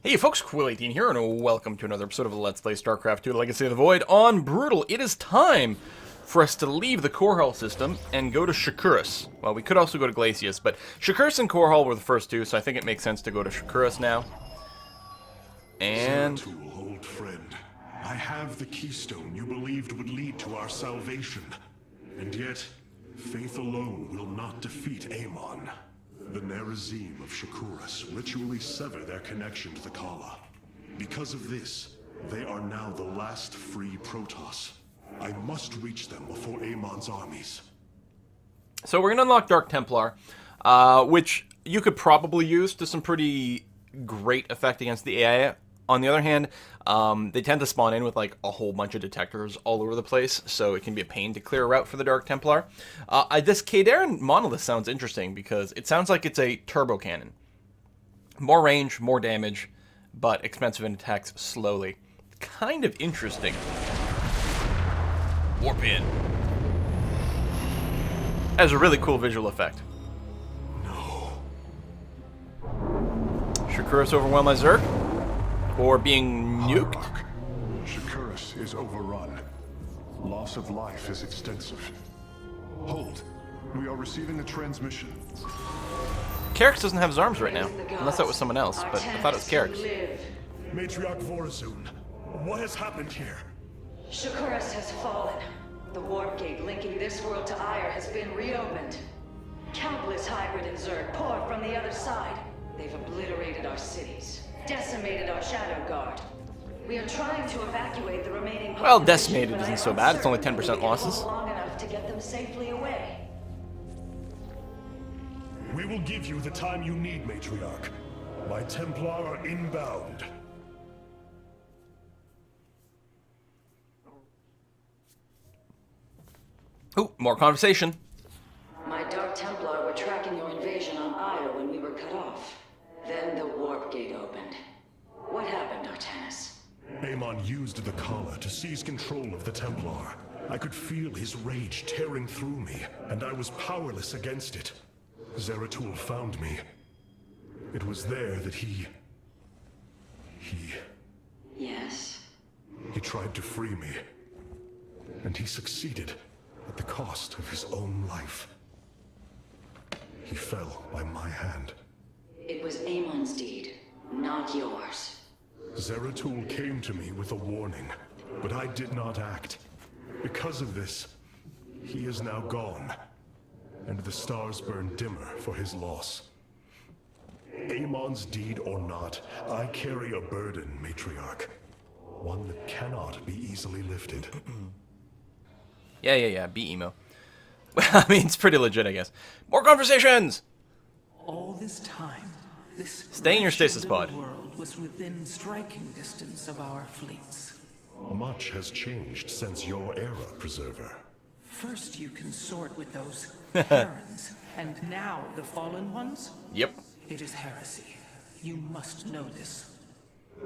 Hey folks, Quill18 here, and welcome to another episode of Let's Play StarCraft 2 Legacy of the Void on Brutal. It is time for us to leave the core hull system and go to Shakuras. Well, we could also go to Glacius, but Shakuras and core hull were the first two, so I think it makes sense to go to Shakuras now. And... Zeratul, old friend, I have the keystone you believed would lead to our salvation. And yet, faith alone will not defeat Amon. The Nerazim of Shakuras ritually sever their connection to the Kala. Because of this, they are now the last free Protoss. I must reach them before Amon's armies. so we're going to unlock Dark Templar, which you could probably use to some pretty great effect against the AI. On the other hand, they tend to spawn in with like a whole bunch of detectors all over the place, so it can be a pain to clear a route for the Dark Templar. This Kadaran Monolith sounds interesting because it sounds like it's a turbo cannon. More range, more damage, but expensive and attacks slowly. Kind of interesting. Warp in. Has a really cool visual effect. No. Shakuras overwhelmed by Zerg? Or being nuked? Shakuras is overrun. Loss of life is extensive. Hold. We are receiving a transmission. Karyx doesn't have his arms right now. Unless that was someone else, but I thought it was Karyx. Matriarch Vorazun, what has happened here? Shakuras has fallen. The warp gate linking this world to Ire has been reopened. Countless hybrid and Zerg pour from the other side. They've obliterated our cities, decimated our Shadow Guard. We are trying to evacuate the remaining Well, population, decimated but isn't I so am bad. It's only uncertain 10% we can losses. hold long enough to get them safely away. We will give you the time you need, Matriarch. My Templar are inbound. Ooh, more conversation. My Dark Templar were tracking your invasion on Ire when we were cut off. Then the warp gate opened. What happened, Artanis? Amon used the Kala to seize control of the Templar. I could feel his rage tearing through me, and I was powerless against it. Zeratul found me. It was there that he Yes? tried to free me. And he succeeded at the cost of his own life. He fell by my hand. It was Amon's deed, not yours. Zeratul came to me with a warning, but I did not act. Because of this, he is now gone, and the stars burn dimmer for his loss. Amon's deed or not, I carry a burden, Matriarch. One that cannot be easily lifted. Yeah, be emo. I mean, it's pretty legit, I guess. More conversations! All this time, this Stay in your stasis wretched pod. little world was within striking distance of our fleets. Much has changed since your era, Preserver. First you consort with those Terrans, and now the fallen ones? Yep. It is heresy. You must know this.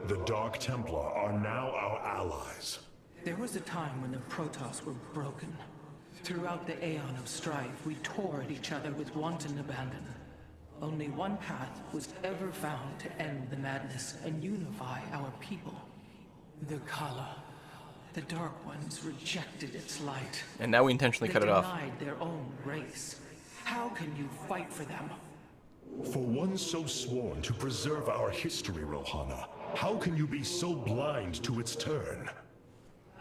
The Dark Templar are now our allies. There was a time when the Protoss were broken. Throughout the Aeon of Strife, we tore at each other with wanton abandon. Only one path was ever found to end the madness and unify our people. The Kala. The Dark Ones rejected its light. And now we intentionally They cut it off. denied their own race. How can you fight for them? For one so sworn to preserve our history, Rohana, how can you be so blind to its turn?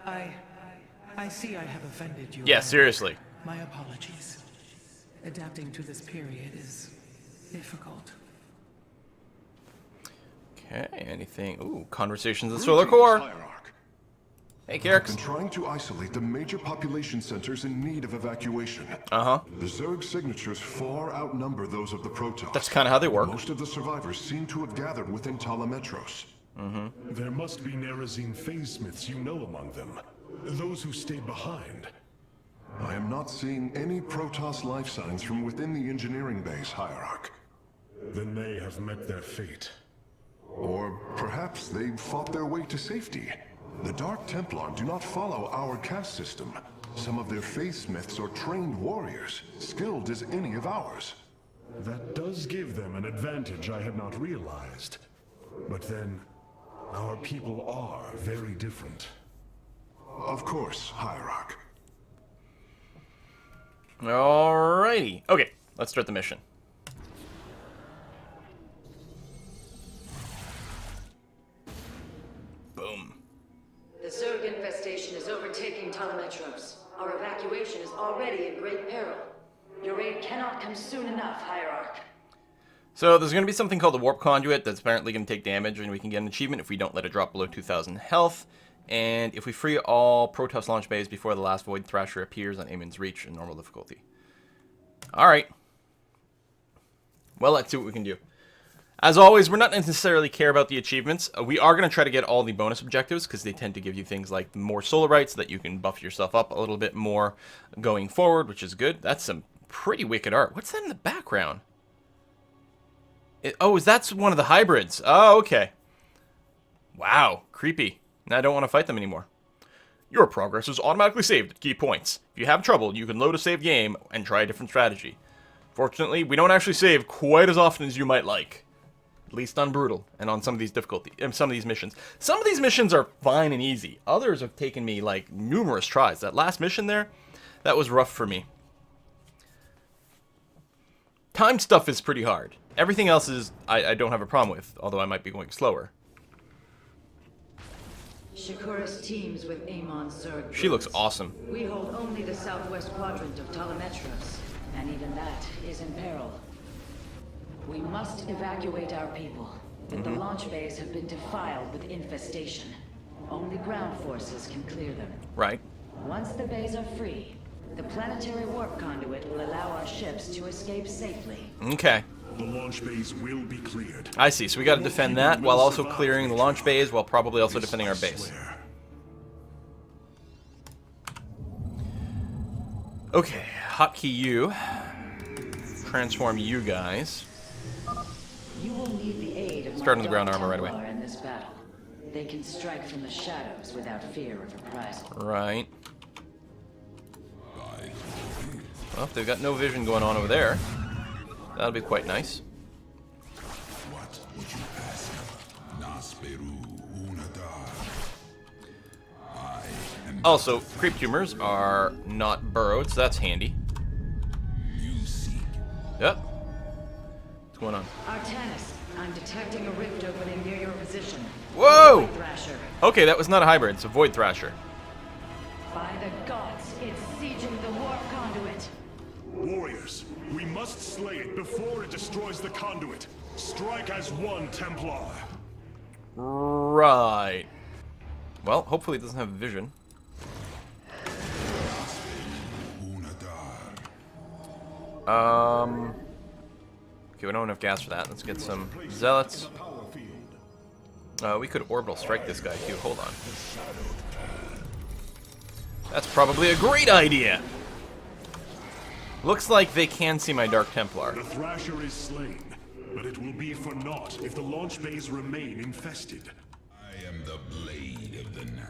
I see I have offended you. Yeah, seriously. My apologies. Adapting to this period is difficult. Okay, anything? Ooh, conversations in Solar Core. Hierarch. Hey, I've Karyx. been trying to isolate the major population centers in need of evacuation. Uh-huh. The Zerg signatures far outnumber those of the Protoss. That's kind of how they work. Most of the survivors seem to have gathered within Talametros. There must be Nerazim phase-smiths you know among them. Those who stayed behind. I am not seeing any Protoss life signs from within the engineering base, Hierarch. Then they have met their fate. Or perhaps they fought their way to safety. The Dark Templar do not follow our caste system. Some of their faithsmiths are trained warriors, skilled as any of ours. That does give them an advantage I had not realized. But then, our people are very different. Of course, Hierarch. Alrighty. Okay, let's start the mission. Boom. The Zerg infestation is overtaking Telemetros. Our evacuation is already in great peril. Your aid cannot come soon enough, Hierarch. So there's going to be something called the Warp Conduit that's apparently going to take damage, and we can get an achievement if we don't let it drop below 2,000 health. And if we free all Protoss launch bays before the last Void Thrasher appears on Amon's reach in normal difficulty. Alright. Well, let's see what we can do. As always, we're not necessarily care about the achievements. We are going to try to get all the bonus objectives, because they tend to give you things like more Solarites so that you can buff yourself up a little bit more going forward, which is good. That's some pretty wicked art. What's that in the background? Oh, that's one of the hybrids. Oh, okay. Wow, creepy. Now I don't want to fight them anymore. Your progress is automatically saved at key points. If you have trouble, you can load a save game and try a different strategy. Fortunately, we don't actually save quite as often as you might like. At least on Brutal and on some of these some of these missions. Some of these missions are fine and easy. Others have taken me like numerous tries. That last mission there, that was rough for me. Time stuff is pretty hard. Everything else is I don't have a problem with, although I might be going slower. Shakuras teams with Amon's Zerg. She looks awesome. We hold only the southwest quadrant of Telemetros, and even that is in peril. We must evacuate our people, but the launch bays have been defiled with infestation. Only ground forces can clear them. Right. Once the bays are free, the planetary warp conduit will allow our ships to escape safely. Okay. The launch bays will be cleared. I see. So we got to defend that while also clearing the launch bays, while probably also defending our base. Okay, hotkey you. Transform you guys. You will need the aid of Start on the my ground Dark armor right away. Templar in this battle. They can strike from the shadows without fear of reprisal. Right. Well, if they've got no vision going on over there, that'll be quite nice. What would you ask? Nasperu Unadar. I am Also, creep tumors are not burrowed, so that's handy. you seek. Yep. What's going on? Artanis, I'm detecting a rift opening near your position. Whoa! Void Thrasher. Okay, that was not a hybrid, it's a Void Thrasher. By the gods, it's sieging the warp conduit. Warriors, we must slay it before it destroys the conduit. Strike as one, Templar. Right. Well, hopefully it doesn't have vision. Unadar. Okay, we don't have enough gas for that. Let's get some zealots. We could orbital strike this guy too. Hold on. That's probably a great idea. Looks like they can see my Dark Templar. The Thrasher is slain, but it will be for naught if the launch bays remain infested. I am the blade of the Narazim.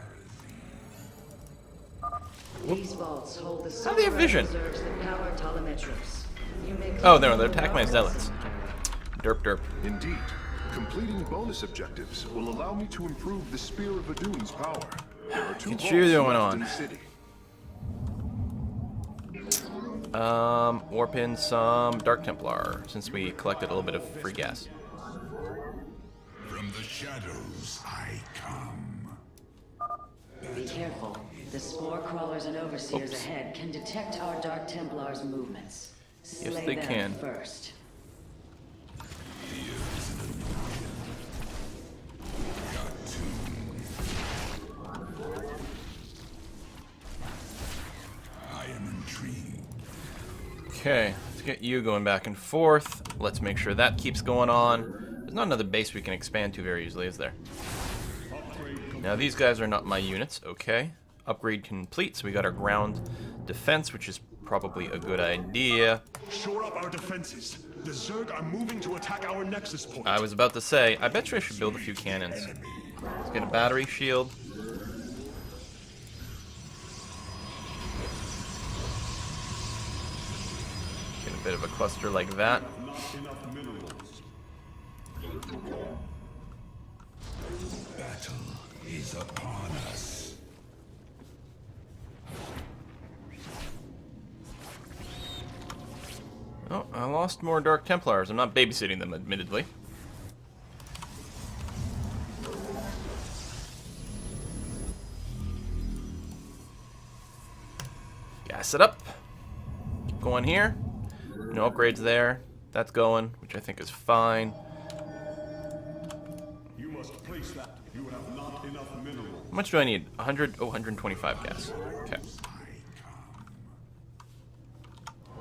These vaults hold the How do they have vision? reserves that power Telemetros. You may Oh, claim no, they're them attacking my as zealots. necessary. Derp derp. Indeed. Completing bonus objectives will allow me to improve the Spear of Adun's power. There are 2 Get vaults you left going in on. the city. Warp in some Dark Templar, since we collected a little bit of free gas. From the shadows I come. Be careful. The spore crawlers and overseers Oops. ahead can detect our Dark Templars' movements. Slay they them can. first. I am intrigued. Okay, let's get you going back and forth. Let's make sure that keeps going on. There's not another base we can expand to very easily, is there? Now these guys are not my units, okay. Upgrade complete, so we got our ground defense, which is probably a good idea. Shore up our defenses. The Zerg are moving to attack our nexus point. I was about to say, I bet you I should build a few cannons. Let's get a battery shield. Get a bit of a cluster like that. is upon us. Oh, I lost more Dark Templars. I'm not babysitting them, admittedly. Gas it up. Keep going here. No upgrades there. That's going, which I think is fine. You must place that. You have not enough minerals. How much do I need? 100? Oh, 125 gas. Okay.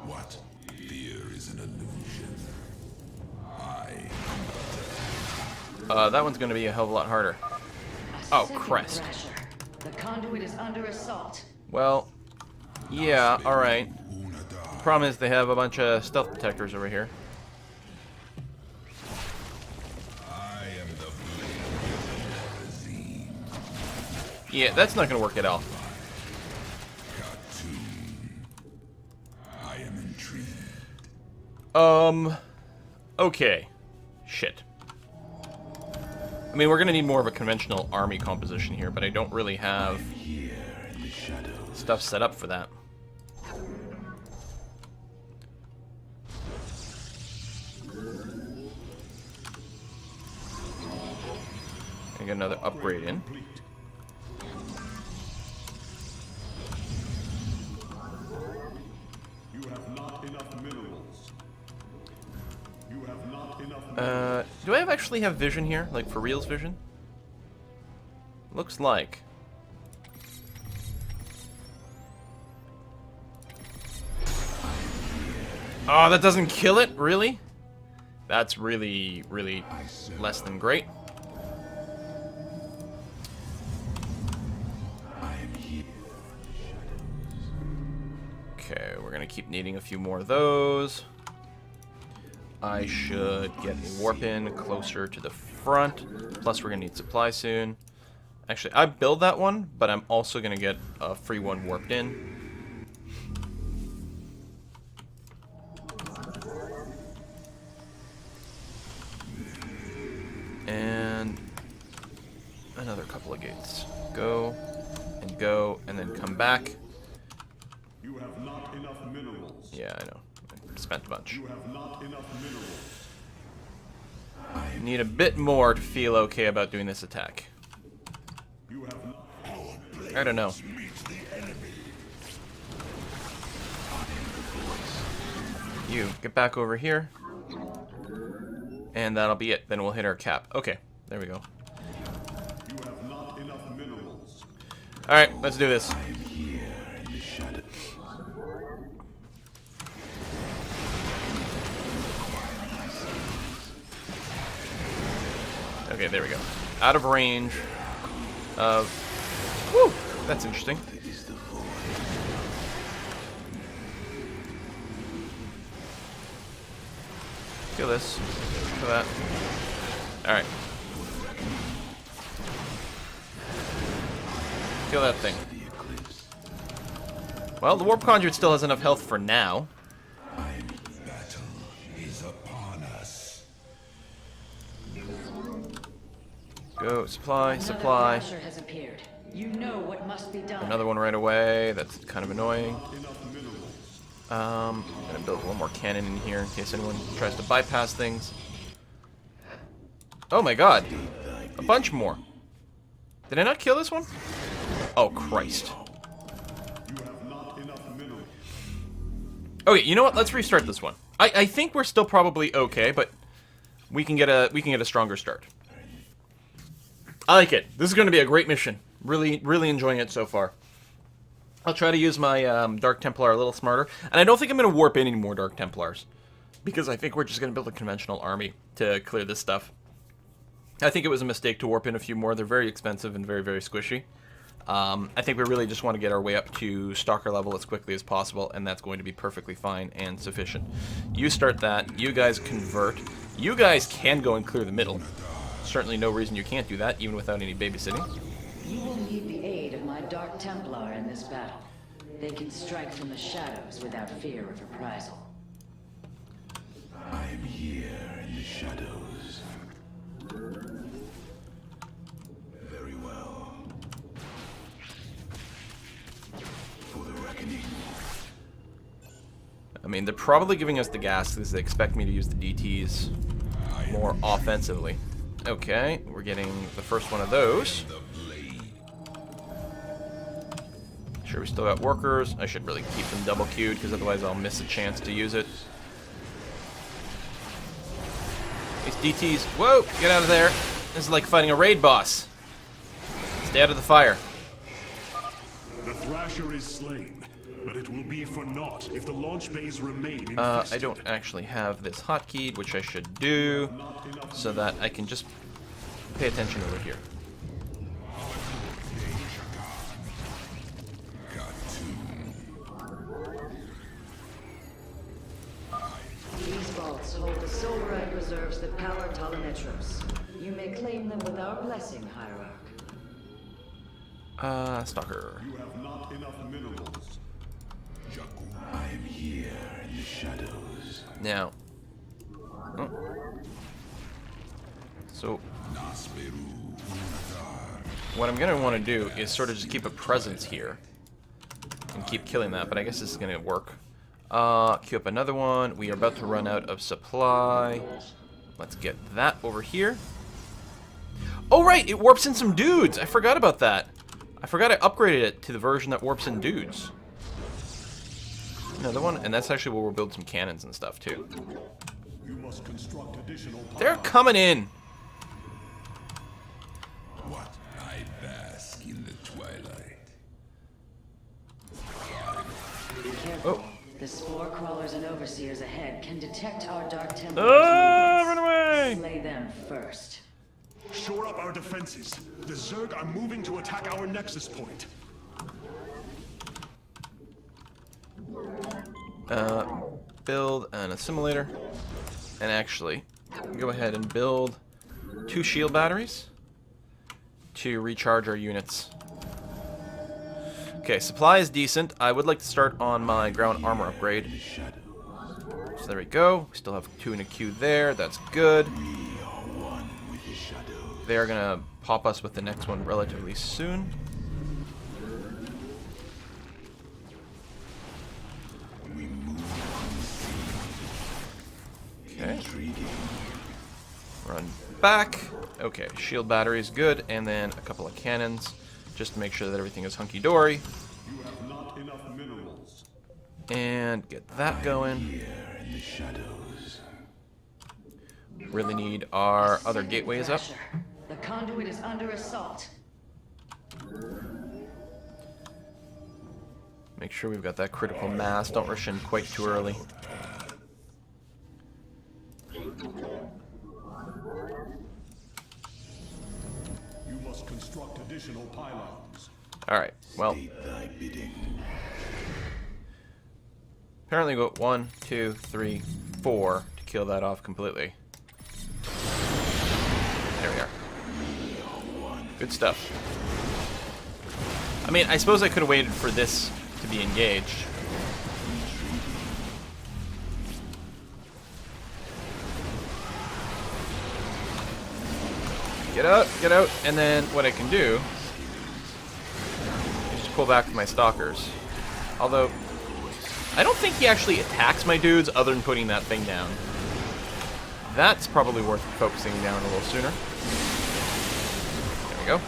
What? Fear is an illusion. That one's going to be a hell of a lot harder. Oh, crest. The conduit is under assault. Well, yeah, alright. Problem is they have a bunch of stealth detectors over here. I am the blade. Yeah, that's not going to work at all. I am intrigued. Okay. Shit. I mean, we're going to need more of a conventional army composition here, but I don't really have stuff set up for that. I get another upgrade in. You have not enough minerals. You have not enough Do I actually have vision here? Like, for reals vision? Looks like. Oh, that doesn't kill it? Really? That's really, really less than great. Okay, we're gonna keep needing a few more of those. I should get a warp in closer to the front. Plus, we're gonna need supply soon. Actually, I build that one, but I'm also gonna get a free one warped in. And another couple of gates. Go, and then come back. You have not enough minerals. Yeah, I know. I spent a bunch. You have not enough minerals. Need a bit more to feel okay about doing this attack. You have not. I don't know. You, get back over here. And that'll be it. Then we'll hit our cap. Okay, there we go. You have not enough minerals. Alright, let's do this. Okay, there we go. Out of range of... Woo! That's interesting. Kill this. Kill that. Alright. Kill that thing. Well, the Warp Conduit still has enough health for now. Battle is upon us. Go, supply, supply. Another Thrasher has appeared. You know what must be done. Another one right away. That's kind of annoying. I'm gonna build one more cannon in here in case anyone tries to bypass things. Oh my god. A bunch more. Did I not kill this one? Oh, Christ. You have not enough minerals. Okay, you know what? Let's restart this one. I think we're still probably okay, but we can get a stronger start. I like it. This is going to be a great mission. Really, really enjoying it so far. I'll try to use my Dark Templar a little smarter, and I don't think I'm going to warp in any more Dark Templars, because I think we're just going to build a conventional army to clear this stuff. I think it was a mistake to warp in a few more. They're very expensive and very, very squishy. I think we really just want to get our way up to Stalker level as quickly as possible, and that's going to be perfectly fine and sufficient. You start that. You guys convert. You guys can go and clear the middle. Certainly no reason you can't do that, even without any babysitting. You will need the aid of my Dark Templar in this battle. They can strike from the shadows without fear of reprisal. I am here in the shadows. Very well. mean, they're probably giving us the gas because they expect me to use the DTs more offensively. Okay, we're getting the first one of those. Sure, we still got workers. I should really keep them double queued because otherwise I'll miss a chance to use it. These DTs, whoa, get out of there. This is like fighting a raid boss. Stay out of the fire. The Thrasher is slain, but it will be for naught if the launch bays remain infested. I don't actually have this hotkeyed, which I should do, so that I can just pay attention over here. These vaults hold the silverite reserves that power Talametros. You may claim them with our blessing, Hierarch. Stalker. You have not enough minerals. I'm here in the shadows. Now. Oh. So, what I'm going to want to do is sort of just keep a presence here. And keep killing that, but I guess this is going to work. Queue up another one. We are about to run out of supply. Let's get that over here. Oh, right! It warps in some dudes! I forgot about that. I forgot I upgraded it to the version that warps in dudes. Another one, and that's actually where we'll build some cannons and stuff, too. You must construct additional They're coming in! What? I bask in the twilight. Be careful. The spore crawlers and overseers ahead can detect our Dark Templars' Run movements. away! Slay them first. Shore up our defenses. The Zerg are moving to attack our nexus point. Build an assimilator. And actually, go ahead and build 2 shield batteries to recharge our units. Okay, supply is decent. I would like to start on my ground armor upgrade. So there we go. We still have 2 in a queue there. That's good. They are going to pop us with the next one relatively soon. Okay. Run back. Okay, shield battery is good, and then a couple of cannons, just to make sure that everything is hunky-dory. You have not enough minerals. And get that going. Here in the shadows. Really need our other gateways up. Thrasher. The conduit is under assault. Make sure we've got that critical mass. Don't rush in quite too early. You must construct additional pylons. Alright, well, State thy bidding. apparently we got 1, 2, 3, 4 to kill that off completely. There we are. Good stuff. I mean, I suppose I could have waited for this to be engaged. Get out, and then what I can do is just pull back with my stalkers. Although, I don't think he actually attacks my dudes other than putting that thing down. That's probably worth focusing down a little sooner. There we go.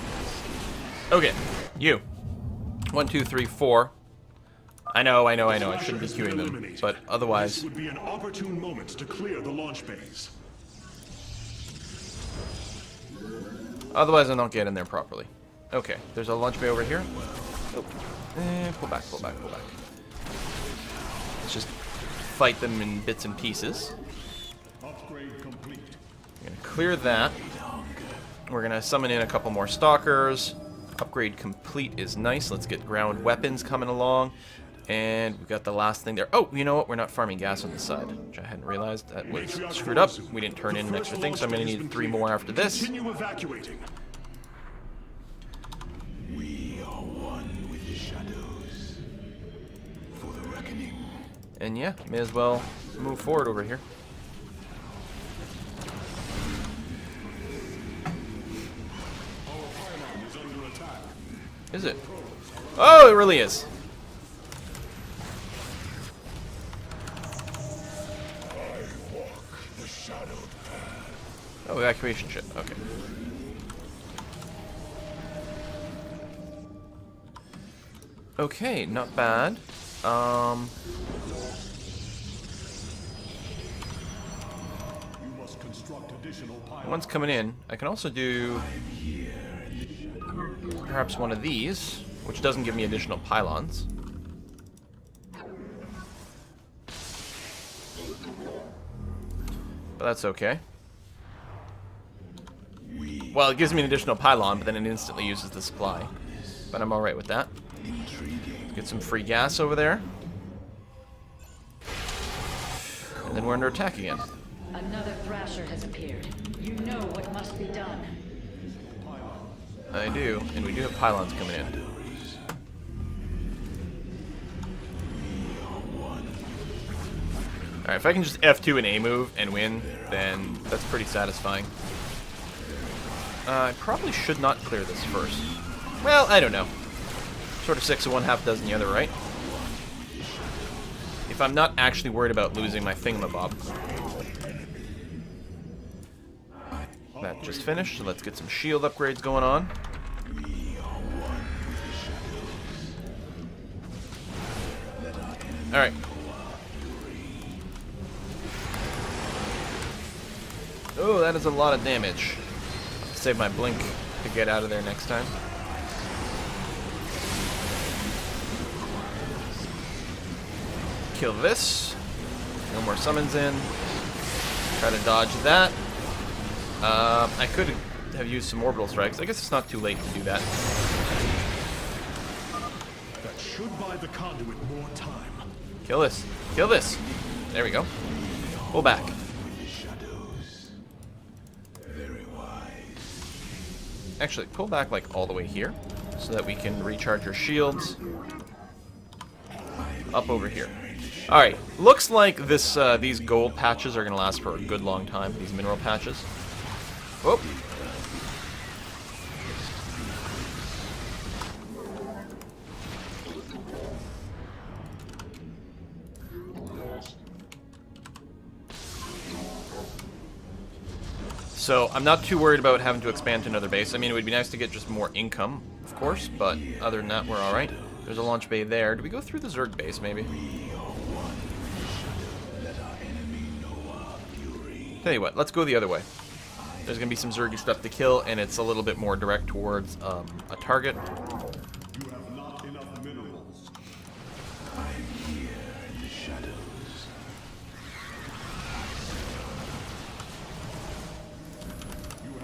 Okay, you. 1, 2, 3, 4. I know, I shouldn't be queuing them, but otherwise... This would be an opportune moment to clear the launch bays. Otherwise I don't get in there properly. Okay, there's a launch bay over here. Oh. Pull back. Let's just fight them in bits and pieces. Upgrade complete. We're gonna clear that. We're gonna summon in a couple more stalkers. Upgrade complete is nice. Let's get ground weapons coming along. And we've got the last thing there. Oh, you know what? We're not farming gas on this side, which I hadn't realized. That was screwed up. We didn't turn in an extra thing, so I'm going to need 3 more after this. Continue evacuating. We are one with the shadows. For the reckoning. And yeah, may as well move forward over here. Is it? Oh, it really is. Oh, evacuation ship. Okay. Okay, not bad. One's coming in. I can also do perhaps one of these, which doesn't give me additional pylons. But that's okay. Well, it gives me an additional pylon, but then it instantly uses the supply. But I'm alright with that. Get some free gas over there. And then we're under attack again. Another Thrasher has appeared. You know what must be done. I do, and we do have pylons coming in. Alright, if I can just F2 an A move and win, then that's pretty satisfying. I probably should not clear this first. Well, I don't know. Sort of 6 of one, half dozen the other, right? If I'm not actually worried about losing my thingamabob. That just finished, so let's get some shield upgrades going on. Alright. Oh, that is a lot of damage. Save my blink to get out of there next time. Kill this. No more summons in. Try to dodge that. I could have used some orbital strikes. I guess it's not too late to do that. That should buy the conduit more time. Kill this. Kill this. There we go. Pull back. Actually, pull back like all the way here so that we can recharge your shields. Up over here. Alright, looks like this these gold patches are going to last for a good long time, these mineral patches. Whoop. So, I'm not too worried about having to expand to another base. I mean, it would be nice to get just more income, of course, but other than that, we're alright. There's a launch bay there. Do we go through the Zerg base, maybe? Tell you what, let's go the other way. There's going to be some Zergy stuff to kill, and it's a little bit more direct towards a target. You have not enough minerals.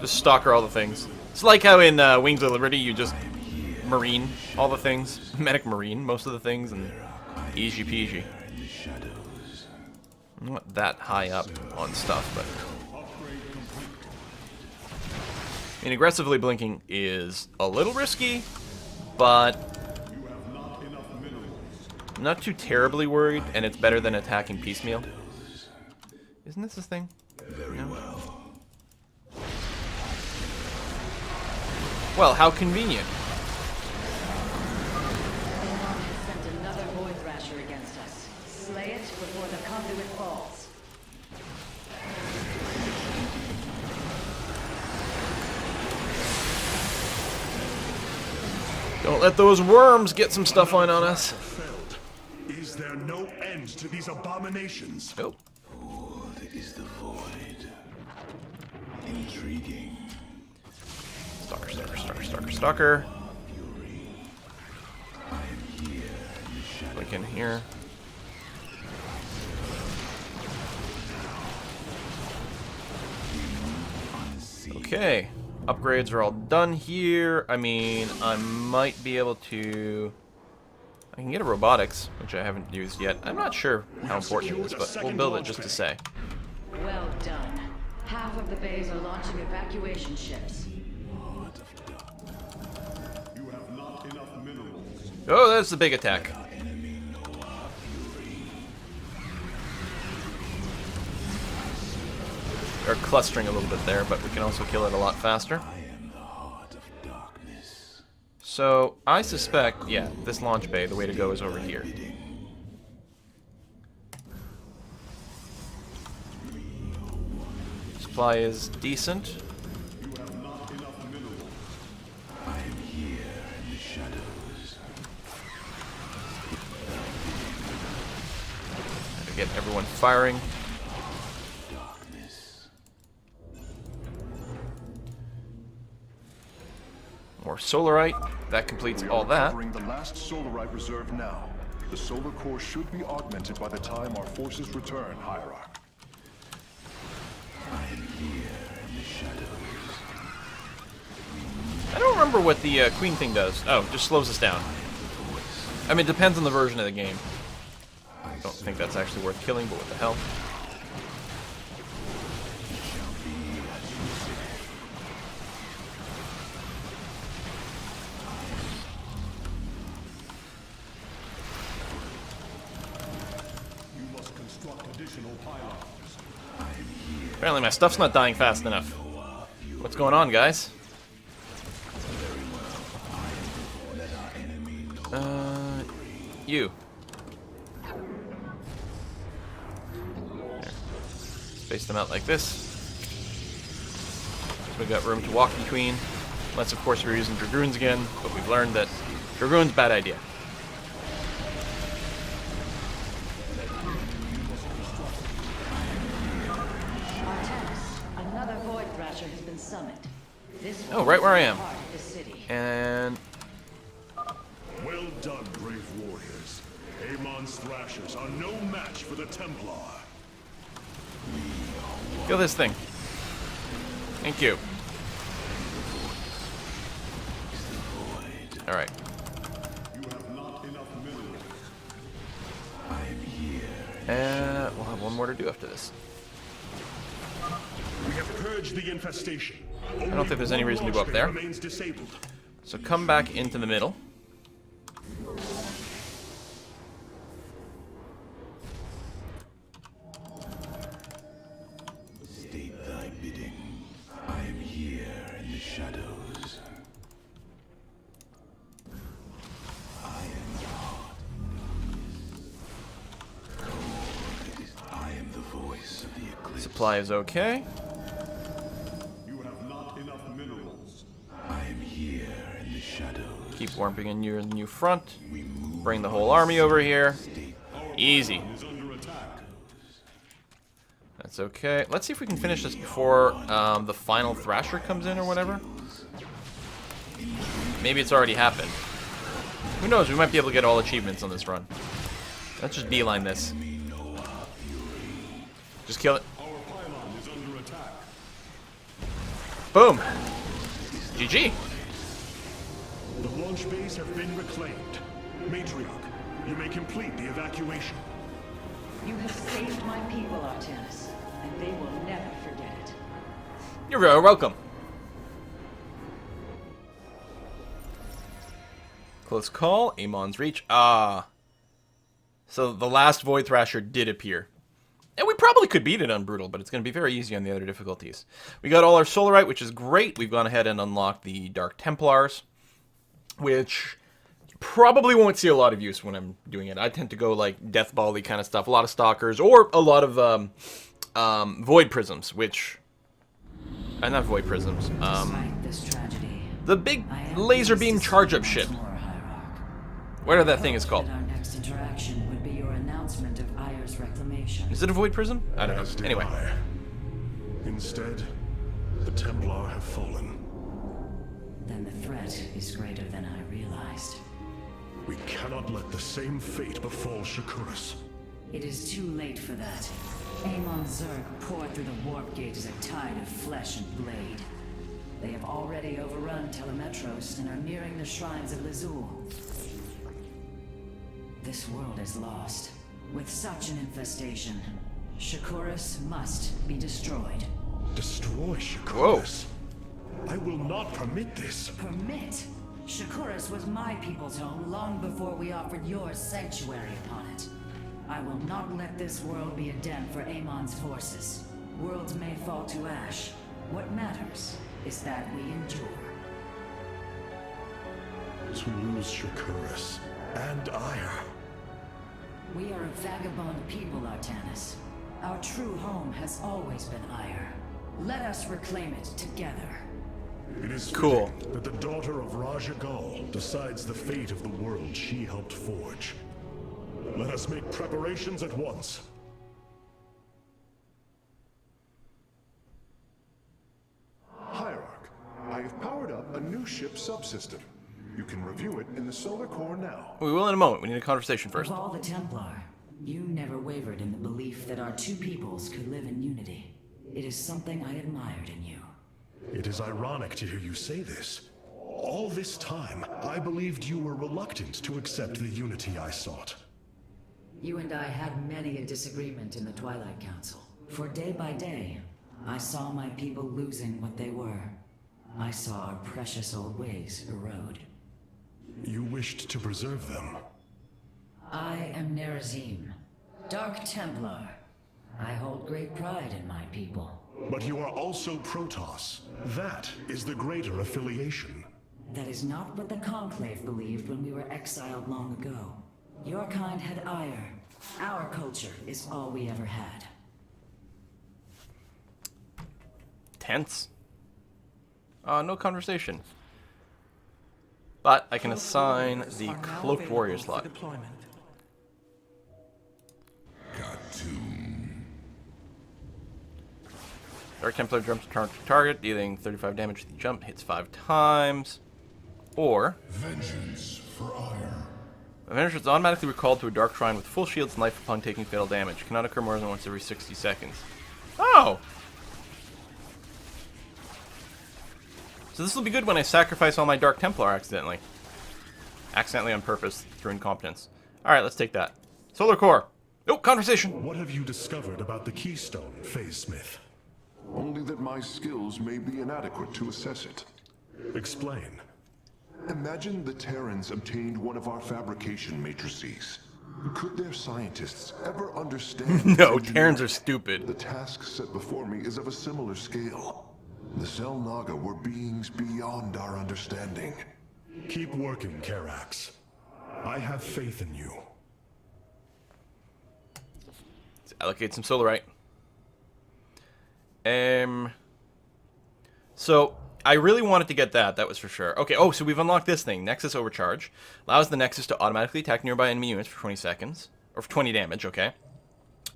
Just stalker all the things. It's like how in Wings of Liberty you just marine all the things. Medic marine most of the things, and easy peasy. I'm not that high up on stuff, but... I mean, aggressively blinking is a little risky, but I'm not too terribly worried, and it's better than attacking piecemeal. Isn't this a thing? No. Well, how convenient. Amon has sent another Void Thrasher against us. Slay it before the conduit falls. Don't let those worms get some stuff on us. Failed. Is there no end to these abominations? Nope. Old is the void. Intriguing. Stalker, stalker, stalker, stalker, stalker. Look in here. Okay. Upgrades are all done here. I mean, I might be able to... I can get a robotics, which I haven't used yet. I'm not sure how important it is, but we'll build it just to say. Well done. Half of the bays are launching evacuation ships. You have not enough minerals. Oh, that's the big attack. They're clustering a little bit there, but we can also kill it a lot faster. So, I suspect, yeah, this launch bay, the way to go is over here. Just supply is decent. I am here in the shadows. Gotta get everyone firing. Darkness. More solarite. That completes We all are that. recovering the last solarite reserve now. The solar core should be augmented by the time our forces return, Hierarch. I am here in the shadows. I don't remember what the queen thing does. Oh, just slows us down. I mean, it depends on the version of the game. I don't think that's actually worth killing, but what the hell? You must construct additional pylons. Apparently my stuff's not dying fast enough. What's going on, guys? You. There. Space them out like this. So we've got room to walk between. Unless, of course, we're using Dragoons again, but we've learned that Dragoons, bad idea. Artemis, another Void Thrasher has been summoned. This Oh, right where I am. part of the city. And Well done, brave warriors. Amon's Thrashers are no match for the Templar. kill this thing. Thank you. Alright. You have not enough minerals. We'll have one more to do after this. We have purged the infestation. I don't think there's any reason to go up there. Remains disabled. So come back into the middle. State thy bidding. I am here in the shadows. I am the voice of the eclipse. Supply is okay. You have not enough minerals. I am here in the shadows. Keep warping in your new front. Bring the whole army over here. Easy. Is under attack. That's okay. Let's see if we can finish this before the final Thrasher comes in or whatever. Maybe it's already happened. Who knows? We might be able to get all achievements on this run. Let's just beeline this. Just kill it. Our pylon is under attack. Boom. GG. The launch bays have been reclaimed. Matriarch, you may complete the evacuation. You have saved my people, Artemis, and they will never forget it. You're very welcome. Close call. Amon's reach. Ah. So the last Void Thrasher did appear. And we probably could beat it on Brutal, but it's going to be very easy on the other difficulties. We got all our Solarite, which is great. We've gone ahead and unlocked the Dark Templars, which probably won't see a lot of use when I'm doing it. I tend to go like Death Ball-y kind of stuff. A lot of Stalkers, or a lot of Void Prisms, which... not Void Prisms. Despite this tragedy, The big I am laser beam pleased to charge-up see ship. once more, Hierarch. Whatever that thing is called. That our next interaction would be your announcement of Ayer's reclamation. Is it a Void Prism? I don't As know. did Anyway. I. Instead, the Templar have fallen. Then the threat is greater than I realized. We cannot let the same fate befall Shakuras. It is too late for that. Amon Zerg poured through the warp gate as a tide of flesh and blade. They have already overrun Telemetros and are nearing the shrines of Lizul. This world is lost. With such an infestation, Shakuras must be destroyed. Destroy Shakuras? I will not permit this. Permit? Shakuras was my people's home long before we offered yours sanctuary upon it. I will not let this world be a den for Amon's forces. Worlds may fall to ash. What matters is that we endure. To lose Shakuras and Ayer. We are a vagabond people, Artanis. Our true home has always been Ayer. Let us reclaim it together. It is Cool. fitting that the daughter of Raja Gal decides the fate of the world she helped forge. Let us make preparations at once. Hierarch, I have powered up a new ship subsystem. You can review it in the solar core now. We will in a moment. We need a conversation first. Of all the Templar, you never wavered in the belief that our two peoples could live in unity. It is something I admired in you. It is ironic to hear you say this. All this time, I believed you were reluctant to accept the unity I sought. You and I had many a disagreement in the Twilight Council. For day by day, I saw my people losing what they were. I saw our precious old ways erode. You wished to preserve them. I am Nerazim, Dark Templar. I hold great pride in my people. But you are also Protoss. That is the greater affiliation. That is not what the Conclave believed when we were exiled long ago. Your kind had ire. Our culture is all we ever had. Tense. No conversation. But I can assign the Are now Cloaked Warrior available for slot. deployment. Dark Templar jumps to target, dealing 35 damage to the jump, hits 5 times. Or, Vengeance for ire. Avenger is automatically recalled to a Dark Shrine with full shields and life upon taking fatal damage. Cannot occur more than once every 60 seconds. Oh! So this will be good when I sacrifice all my Dark Templar accidentally. Accidentally on purpose, through incompetence. Alright, let's take that. Solar Core! Oh, conversation! What have you discovered about the Keystone, Phase Smith? Only that my skills may be inadequate to assess it. Explain. Imagine the Terrans obtained one of our fabrication matrices. Could their scientists ever understand? No, its Terrans engineering? are stupid. The task set before me is of a similar scale. The Cell Naga were beings beyond our understanding. Keep working, Karax. I have faith in you. Let's allocate some Solarite. So, I really wanted to get that was for sure. Okay, oh, so we've unlocked this thing, Nexus Overcharge. Allows the Nexus to automatically attack nearby enemy units for 20 seconds. Or for 20 damage, okay.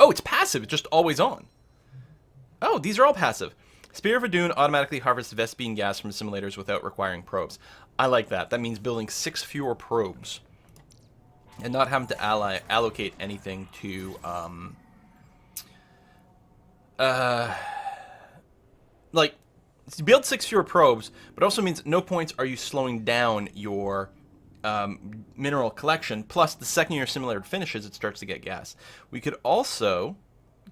Oh, it's passive, it's just always on. Oh, these are all passive. Spear of Adun automatically harvests Vespene gas from simulators without requiring probes. I like that. That means building 6 fewer probes. And not having to allocate anything to, like, you build 6 fewer probes, but it also means at no points are you slowing down your mineral collection. Plus, the second your simulator finishes, it starts to get gas. We could also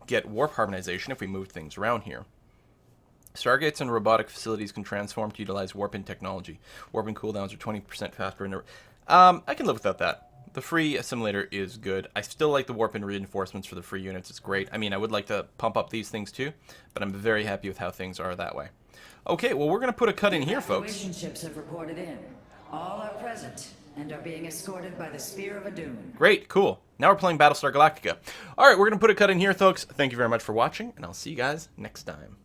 get warp harmonization if we moved things around here. Stargates and robotic facilities can transform to utilize warp-in technology. Warp-in cooldowns are 20% faster. I can live without that. The free assimilator is good. I still like the warp-in reinforcements for the free units. It's great. I mean, I would like to pump up these things too, but I'm very happy with how things are that way. Okay, well, we're going to put a cut in here, folks. Evacuation ships have reported in. All are present and are being escorted by the Spear of Adun. Great, cool. Now we're playing Battlestar Galactica. All right, we're going to put a cut in here, folks. Thank you very much for watching, and I'll see you guys next time.